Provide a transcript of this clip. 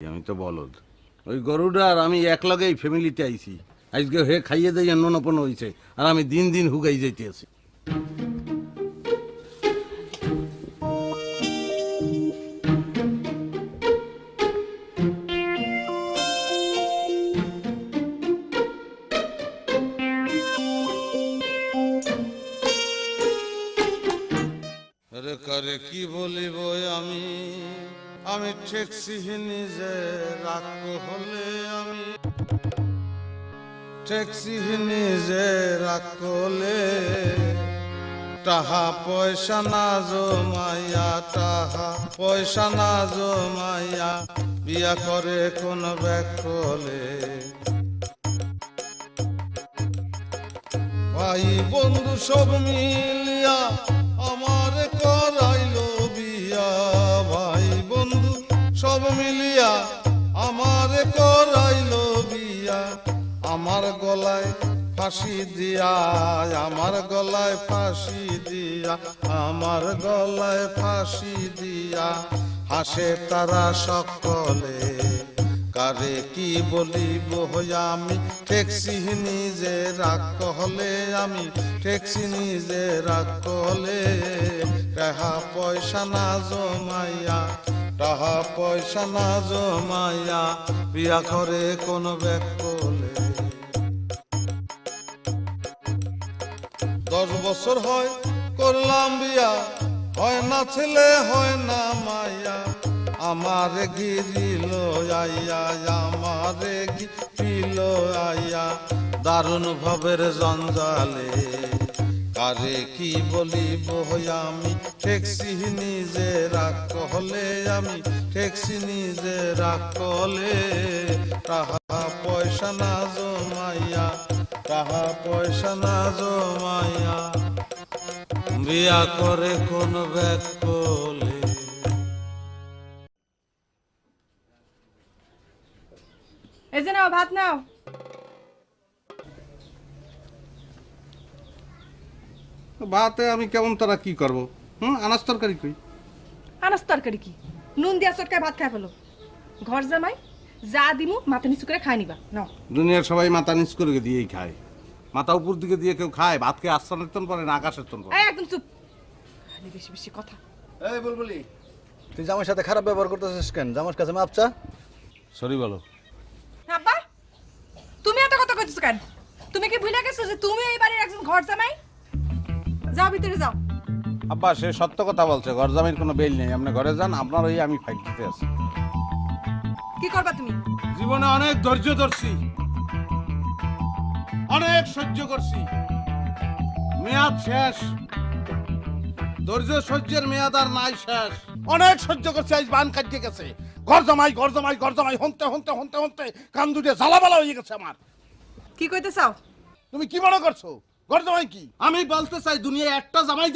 আমি তো বলদ ওই গরুটা আর আমি একলগে এই ফ্যামিলিতে আইছি আজকে হে খাইয়ে দেয় ননপন হয়েছে আর আমি দিন দিন হুগাই যাইতে আছি আরে কারে কি বলিব আমি আমি ঠেকছি নিজে রাগ হলে আমি ঠেকছি নিজে রাগ হলে টাহা পয়সা না জমাইয়া টাহা পয়সা না জমাইয়া বিয়া করে কোন ব্যাকলে ভাই বন্ধু সব মিলিয়া আমার করাইলো বিয়া ভাই বন্ধু সব মিলিয়া আমার করাইলো বিয়া আমার গলায় ফাঁসি দিয়া আমার গলায় ফাঁসি দিয়া আমার গলায় ফাঁসি দিয়া হাসে তারা সকলে কারে কি বলিব আমি ঠেকছি নিজে রাগ হলে আমি ঠেকছি নিজে রাগ হলে টাহা পয়সা না জমাইয়া টাহা পয়সা না জমাইয়া বিয়া করে কোন ব্যাকলে 10 বছর হয় করলাম বিয়া হয় না ছেলে হয় না মাইয়া আমার গিরিল আইয়া আমারে গিরিল আইয়া দারুণ ভবের জঞ্জালে কারে কি বলিব আমি ঠেকছি নিজে রাগ হলে আমি ঠেকছি নিজে রাগ হলে টাহা পয়সা না জমাইয়া টাহা পয়সা না জমাইয়া বিয়া করে কোন ব্যাকলে এই যে নাও ভাত নাও ভাতে আমি কেমন তারা কি করব আনাজ তরকারি কই আনাজ তরকারি কি নুন দিয়া চটকায় ভাত খাই ফেলো ঘর জামাই যা দিমু মাথা নিচু করে খাই নিবা নাও দুনিয়ার সবাই মাথা নিচ করে দিয়েই খায় মাথা উপর দিকে দিয়ে কেউ খায় ভাতকে আসমানের তন পরে না আকাশের তন পরে এই একদম চুপ খালি বেশি বেশি কথা এই বুলবুলি তুই জামার সাথে খারাপ ব্যবহার করতেছিস কেন জামার কাছে মাপ চা সরি বলো আব্বা তুমি এত কথা কইতেছ কেন তুমি কি ভুলে গেছো যে তুমি এই বাড়ির একজন ঘর জামাই যাও ভিতরে যাও আব্বা সে সত্য কথা বলছে ঘর জামাইর কোনো বেল নেই আপনি ঘরে যান আপনার ওই আমি ফাইট দিতে আছি কি করবা তুমি জীবনে অনেক ধৈর্য ধরছি অনেক সহ্য করছি মেয়াদ শেষ ধৈর্য সহ্যের মেয়াদ আর নাই শেষ অনেক সহ্য করছি আজ বান কাটিয়ে গেছে ঘর জামাই ঘর জামাই ঘর জামাই হন্তে হন্তে হন্তে হন্তে কান দুটে জ্বালাবালা হয়ে গেছে আমার কি কইতে চাও তুমি কি মনে করছো ঘর জামাই কি আমি বলতে চাই দুনিয়ায় একটা জামাই